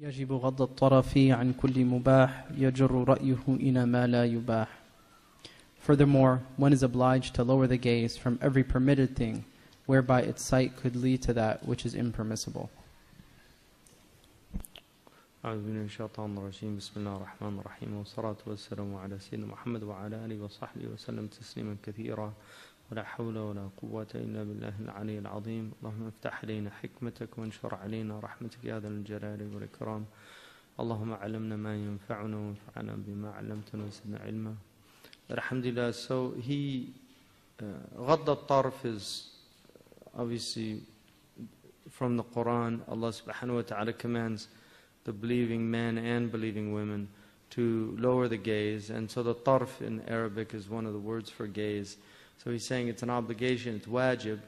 يجب غض الطرف عن كل مباح يجر رأيه إلى ما لا يباح. Furthermore, one is obliged to lower the gaze from every permitted thing, whereby its sight could lead to that which is impermissible. أعوذ بالله من الشيطان الرجيم. بسم الله الرحمن الرحيم، والصلاة والسلام على سيدنا محمد وعلى آله وصحبه وسلم تسليما كثيرا، ولا حول ولا قوة إلا بالله العلي العظيم. اللهم افتح علينا حكمتك وانشر علينا رحمتك يا ذا الجلال والإكرام. اللهم علمنا ما ينفعنا وانفعنا بما علمتنا وزدنا علما. Alhamdulillah. So غض الطرف is obviously from the Quran. Allah subhanahu wa ta'ala commands the believing men and believing women to lower the gaze. And so the tarf in Arabic is one of the words for gaze. So he's saying it's an obligation, it's wajib,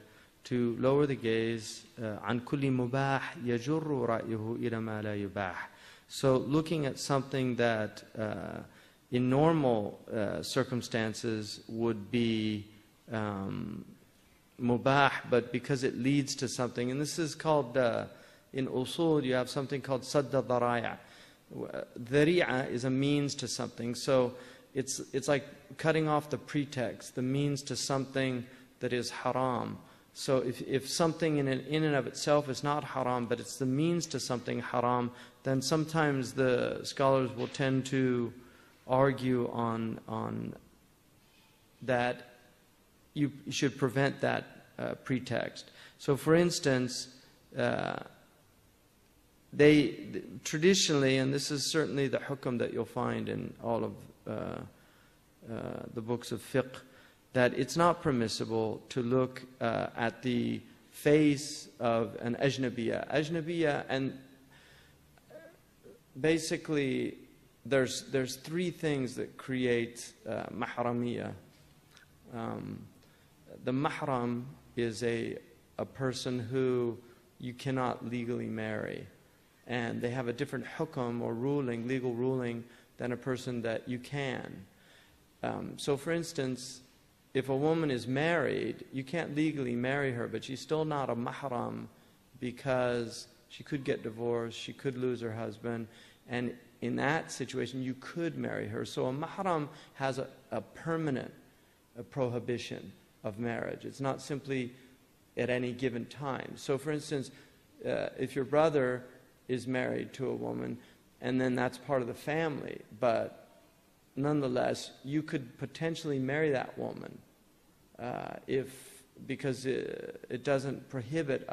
to lower the gaze. عن كل مباح يجر رأيه إلى ما لا يباح. So looking at something that in normal circumstances would be mubah, but because it leads to something, and this is called in usul, you have something called sadda dharaya. Dhari'a is a means to something. So it's like cutting off the pretext, the means to something that is haram. So if something in and of itself is not haram, but it's the means to something haram, then sometimes the scholars will tend to argue on that you should prevent that pretext. So for instance, they traditionally, and this is certainly the hukm that you'll find in all of the books of fiqh, that it's not permissible to look at the face of an ajnabiyya. Ajnabiyya, and basically there's three things that create mahramiyya. The mahram is a person who you cannot legally marry. And they have a different hukum or ruling, legal ruling, than a person that you can. So for instance, if a woman is married, you can't legally marry her, but she's still not a mahram because she could get divorced, she could lose her husband, and in that situation you could marry her. So a mahram has a permanent prohibition of marriage. It's not simply at any given time. So for instance, if your brother is married to a woman, and then that's part of the family, but nonetheless, you could potentially marry that woman because it doesn't prohibit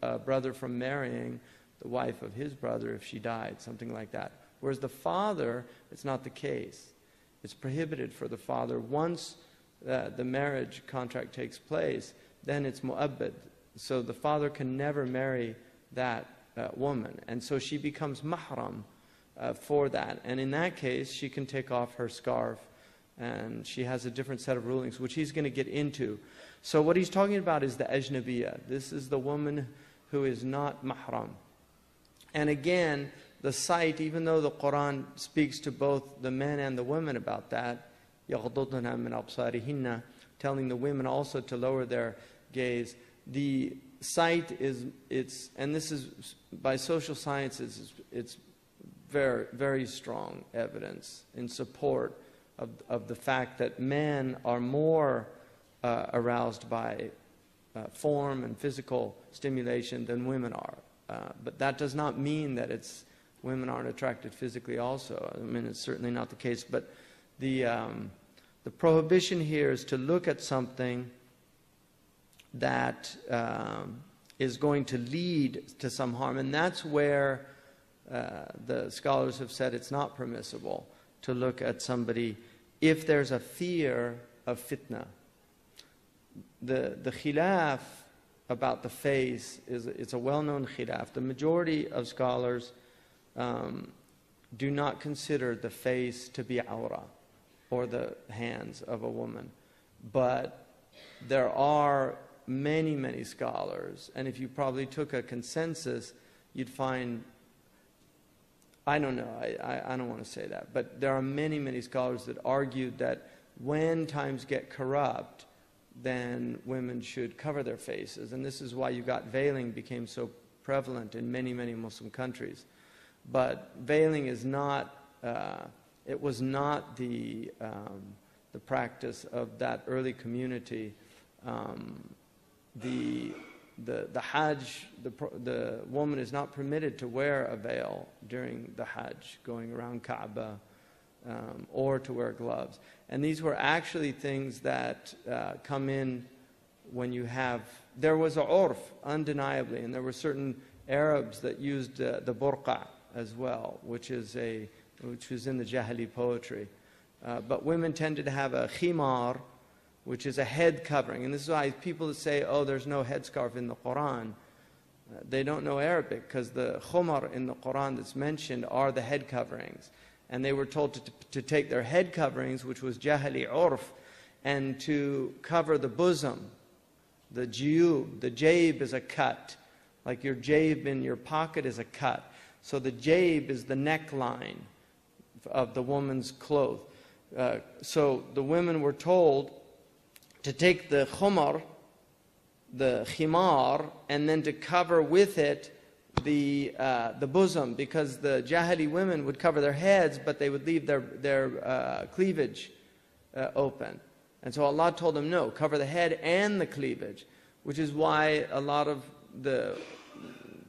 a brother from marrying the wife of his brother if she died, something like that. Whereas the father, it's not the case. It's prohibited for the father. Once the marriage contract takes place, then it's mu'abbad. So the father can never marry that woman, and so she becomes mahram for that. And in that case, she can take off her scarf, and she has a different set of rulings, which he's going to get into. So what he's talking about is the ajnabiyya. This is the woman who is not mahram. And again, the sight, even though the Quran speaks to both the men and the women about that, يَغْضُضْنَ مِنْ أَبْصَارِهِنَّ, telling the women also to lower their gaze, the sight is, and this is by social sciences, it's very, very strong evidence in support of the fact that men are more aroused by form and physical stimulation than women are. But that does not mean that women aren't attracted physically also. I mean, it's certainly not the case. But the prohibition here is to look at something that is going to lead to some harm. And that's where the scholars have said it's not permissible to look at somebody if there's a fear of fitna. The khilaf about the face it's a well-known khilaf. The majority of scholars do not consider the face to be awra or the hands of a woman. But there are many, many scholars, and if you probably took a consensus, you'd find, I don't know, I don't want to say that, but there are many, many scholars that argued that when times get corrupt, then women should cover their faces. And this is why you got veiling became so prevalent in many, many Muslim countries. but veiling is not, it was not the practice of that early community. The Hajj, the woman is not permitted to wear a veil during the Hajj, going around Kaaba, or to wear gloves. And these were actually things that come in when you have, there was a urf, undeniably, and there were certain Arabs that used the burqa as well, which was in the Jahili poetry. But women tended to have a khimar, which is a head covering. And this is why people that say, oh, there's no headscarf in the Quran, they don't know Arabic, because the khumar in the Quran that's mentioned are the head coverings. And they were told to take their head coverings, which was jahili urf, and to cover the bosom, the jiyub. The jayb is a cut, like your jayb in your pocket is a cut. So the jayb is the neckline of the woman's clothes. So the women were told to take the khumar, the khimar, and then to cover with it the bosom, because the Jahili women would cover their heads, but they would leave their cleavage open. And so Allah told them, no, cover the head and the cleavage, which is why a lot of the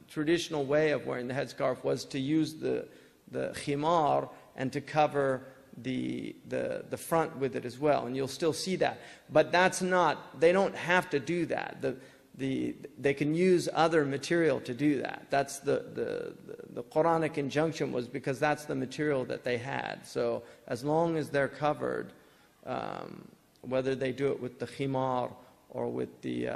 traditional way of wearing the headscarf was to use the khimar and to cover the front with it as well, and you'll still see that. But that's not, they don't have to do that. They can use other material to do that. That's the Quranic injunction was because that's the material that they had. So as long as they're covered, whether they do it with the khimar or with the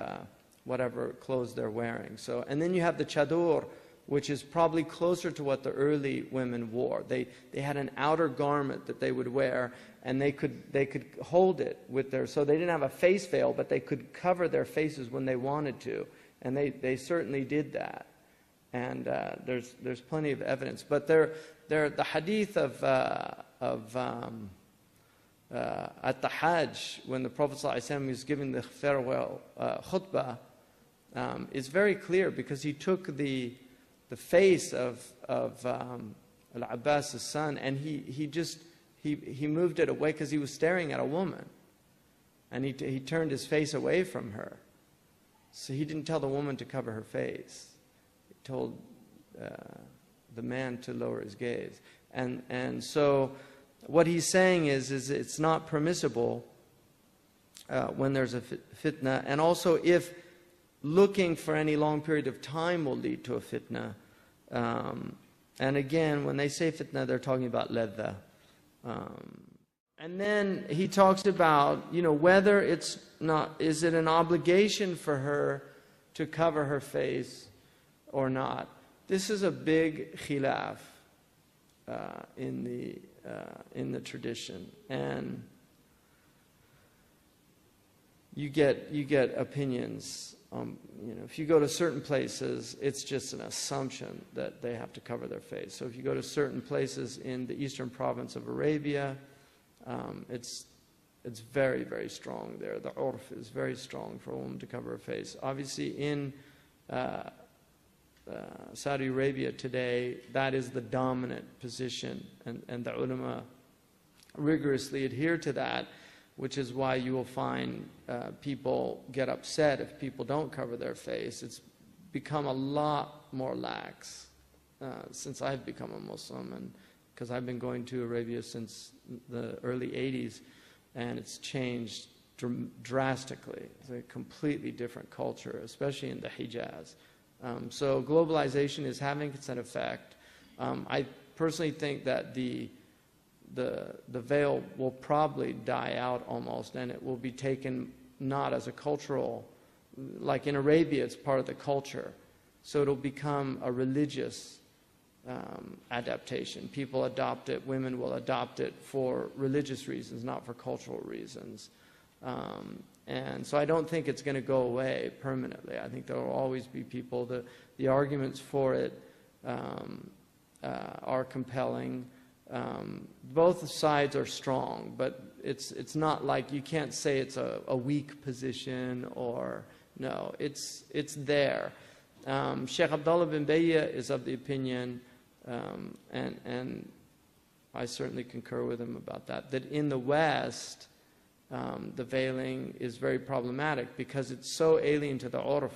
whatever clothes they're wearing. So, and then you have the chadur, which is probably closer to what the early women wore. They had an outer garment that they would wear, and they could hold it with their, so they didn't have a face veil, but they could cover their faces when they wanted to, and they certainly did that. And there's plenty of evidence. But the hadith of at the Hajj, when the Prophet ﷺ was giving the farewell khutbah, is very clear, because he took the face of Al-Abbas' son, and he moved it away because he was staring at a woman, and he turned his face away from her. So he didn't tell the woman to cover her face. He told the man to lower his gaze. And so what he's saying is it's not permissible when there's a fitna, and also if looking for any long period of time will lead to a fitna. And again, when they say fitna, they're talking about ladha. And then he talks about, whether it's not, is it an obligation for her to cover her face or not? This is a big khilaf in the tradition, and you get opinions. If you go to certain places, it's just an assumption that they have to cover their face. So if you go to certain places in the eastern province of Arabia, it's very, very strong there. The urf is very strong for a woman to cover her face. Obviously, in Saudi Arabia today, that is the dominant position, and the ulama rigorously adhere to that, which is why you will find people get upset if people don't cover their face. It's become a lot more lax since I've become a Muslim, and because I've been going to Arabia since the early 80s, and it's changed drastically. It's a completely different culture, especially in the Hijaz. So globalization is having its effect. I personally think that the veil will probably die out almost, and it will be taken not as a cultural, like in Arabia, it's part of the culture. So it'll become a religious adaptation. People adopt it, women will adopt it for religious reasons, not for cultural reasons. And so I don't think it's going to go away permanently. I think there will always be people. The arguments for it are compelling. Both sides are strong, but it's not like you can't say it's a weak position, or no, it's there. Sheikh Abdullah bin Bayya is of the opinion And I certainly concur with him about that. That in the West, the veiling is very problematic because it's so alien to the urf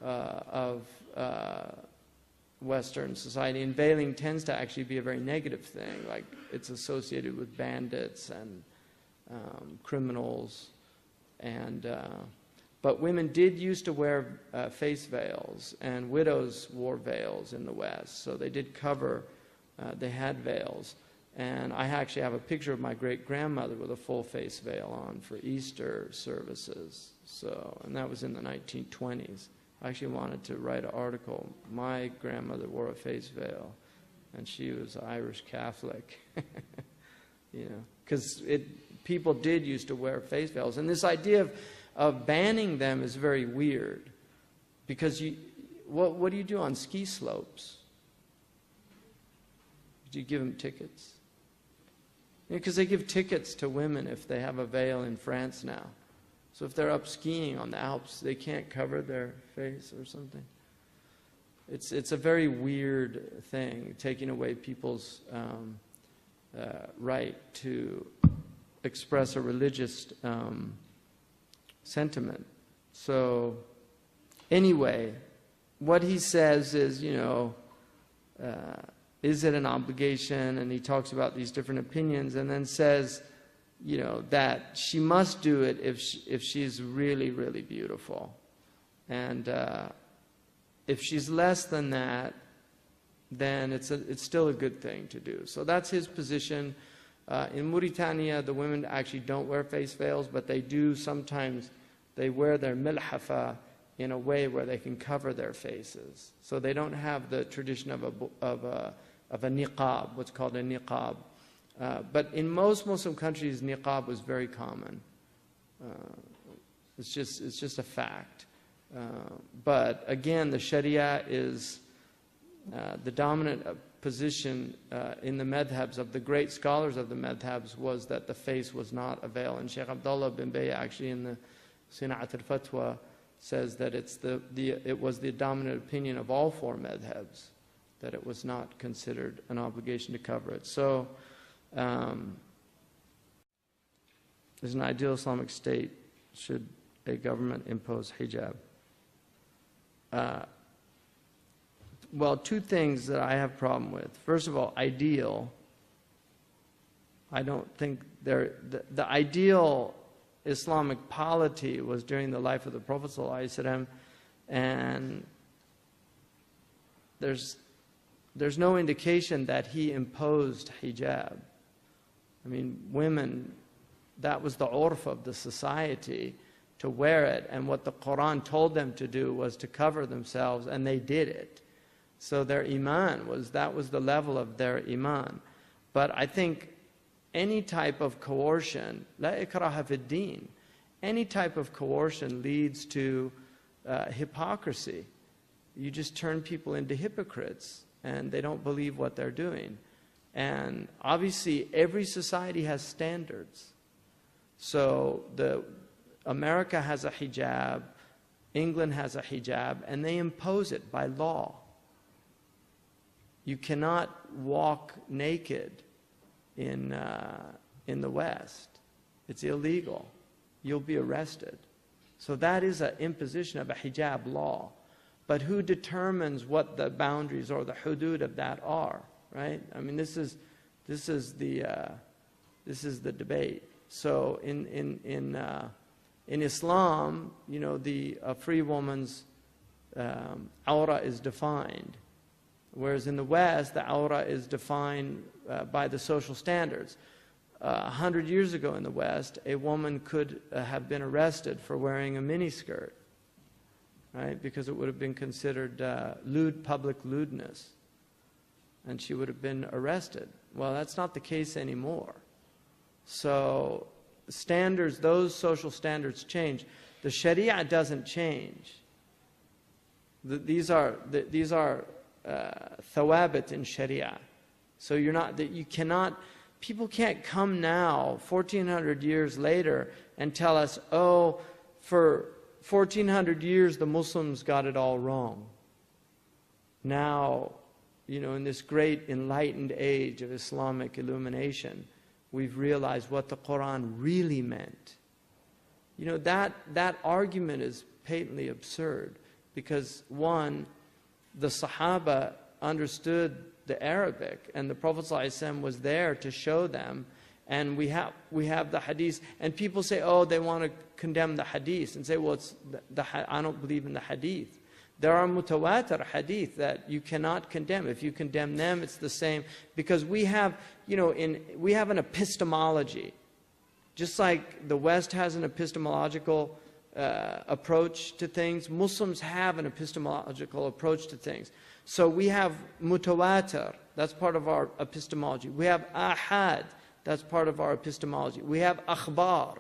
of Western society. And veiling tends to actually be a very negative thing, like it's associated with bandits and criminals. But women did used to wear face veils, and widows wore veils in the West. So they did cover, they had veils. And I actually have a picture of my great-grandmother with a full face veil on for Easter services. So, and that was in the 1920s. I actually wanted to write an article. My grandmother wore a face veil, and she was Irish Catholic. You know, because people did used to wear face veils. And this idea of banning them is very weird, because what do you do on ski slopes? Do you give them tickets? Because they give tickets to women if they have a veil in France now. So if they're up skiing on the Alps, they can't cover their face or something. It's a very weird thing, taking away people's right to express a religious sentiment. So anyway, what he says is, you know, is it an obligation? And he talks about these different opinions, and then says, you know, that she must do it if she's really, really beautiful. And if she's less than that, then it's still a good thing to do. So that's his position. In Mauritania, the women actually don't wear face veils, but they do sometimes, they wear their milhafa in a way where they can cover their faces. So they don't have the tradition of a niqab, what's called a niqab. But in most Muslim countries, niqab was very common. It's just a fact. But again, the Sharia is the dominant position in the madhabs of the great scholars of the madhabs was that the face was not a veil. And Shaykh Abdullah bin Bay actually in the Sina'at al-Fatwa says that it was the dominant opinion of all four madhabs, that it was not considered an obligation to cover it. So, as an ideal Islamic state, should a government impose hijab? Well, two things that I have problem with. First of all, ideal. I don't think the ideal Islamic polity was during the life of the Prophet ﷺ, and there's no indication that he imposed hijab. I mean, women, that was the urf of the society, to wear it, and what the Quran told them to do was to cover themselves, and they did it. So their iman that was the level of their iman. But I think any type of coercion, la ikraha fid din, any type of coercion leads to hypocrisy. You just turn people into hypocrites, and they don't believe what they're doing. And obviously, every society has standards. So America has a hijab, England has a hijab, and they impose it by law. You cannot walk naked in the West. It's illegal. You'll be arrested. So that is an imposition of a hijab law. But who determines what the boundaries or the hudud of that are, right? I mean, this is the debate. So in Islam, you know, a free woman's awra is defined, whereas in the West, the awra is defined by the social standards. 100 years ago in the West, a woman could have been arrested for wearing a miniskirt, right? Because it would have been considered public lewdness, and she would have been arrested. Well, that's not the case anymore. So standards, those social standards change. The Sharia doesn't change. These are thawabit in Sharia. So people can't come now, 1,400 years later, and tell us, oh, for 1,400 years the Muslims got it all wrong. Now in this great enlightened age of Islamic illumination, we've realized what the Quran really meant. That argument is patently absurd because, one, the Sahaba understood the Arabic and the Prophet ﷺ was there to show them, and we have the hadith, and people say, oh, they want to condemn the hadith and say, well, I don't believe in the hadith. There are mutawatir hadith that you cannot condemn. If you condemn them, it's the same, because we have an epistemology. Just like the West has an epistemological approach to things, Muslims have an epistemological approach to things. So we have mutawatir, that's part of our epistemology. We have ahad, that's part of our epistemology. We have akhbar,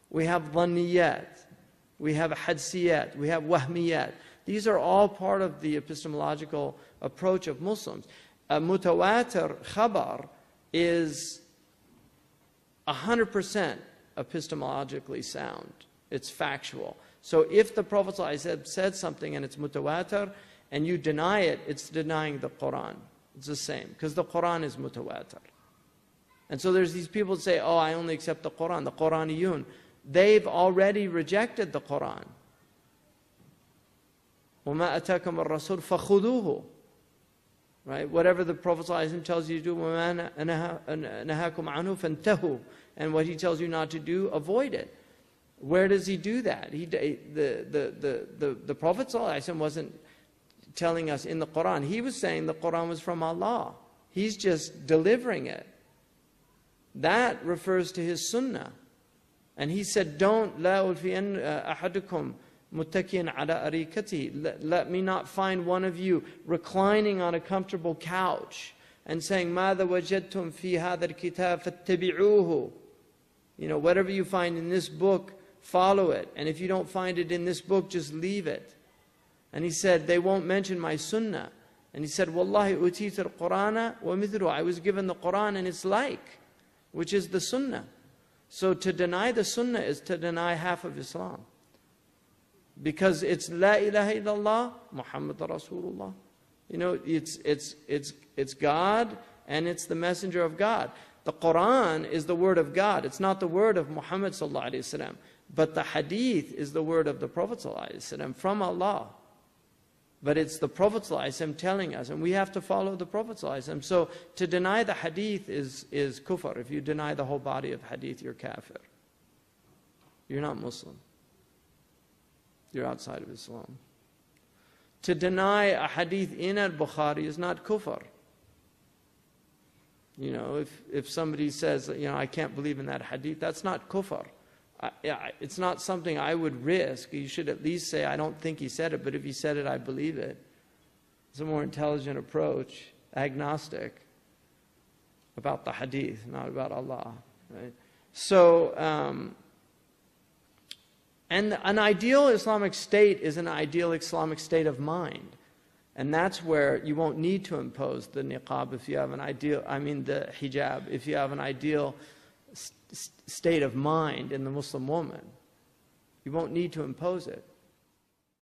we have dhanniyat, we have hadsiyat, we have wahmiyat. These are all part of the epistemological approach of Muslims. A mutawatir khabar is 100% epistemologically sound. It's factual. So if the Prophet ﷺ said something and it's mutawatir, and you deny it, it's denying the Quran. It's the same, because the Quran is mutawatir. And so there's these people that say, oh, I only accept the Quran, the Quraniyun. They've already rejected the Quran. وَمَا أَتَاكُمُ الرَّسُولُ فَخُذُوهُ. Right? Whatever the Prophet ﷺ tells you to do, وَمَا نَهَاكُمْ عَنْهُ فَانْتَهُوا. And what he tells you not to do, avoid it. Where does he do that? The Prophet ﷺ wasn't telling us in the Quran. He was saying the Quran was from Allah. He's just delivering it. That refers to his sunnah. And he said, don't لَا أُلْفِيَنَّ أَحَدُكُمْ مُتَّكِيًا عَلَىٰ أَرِيكَتِهِ. Let me not find one of you reclining on a comfortable couch and saying, مَاذَا وَجَدْتُمْ فِي هَذَا الْكِتَابِ فَاتَّبِعُوهُ. Whatever you find in this book, follow it. And if you don't find it in this book, just leave it. And he said, they won't mention my sunnah. And he said, Wallahi utitu al-Qur'ana wa mithlu. I was given the Quran and its like, which is the sunnah. So to deny the sunnah is to deny half of Islam. Because it's La ilaha illallah, Muhammad Rasulullah. It's God and it's the messenger of God. The Quran is the word of God. It's not the word of Muhammad sallallahu alaihi wasallam. But the hadith is the word of the Prophet sallallahu alaihi wasallam from Allah. But it's the Prophet ﷺ telling us, and we have to follow the Prophet ﷺ. So to deny the hadith is kufr. If you deny the whole body of hadith, you're kafir. You're not Muslim. You're outside of Islam. To deny a hadith in al-Bukhari is not kufr. If somebody says, I can't believe in that hadith, that's not kufr. It's not something I would risk. You should at least say, I don't think he said it, but if he said it, I believe it. It's a more intelligent approach, agnostic, about the hadith, not about Allah. Right? So, and an ideal Islamic state is an ideal Islamic state of mind. And that's where you won't need to impose the niqab if you have an ideal, the hijab, if you have an ideal state of mind in the Muslim woman. You won't need to impose it.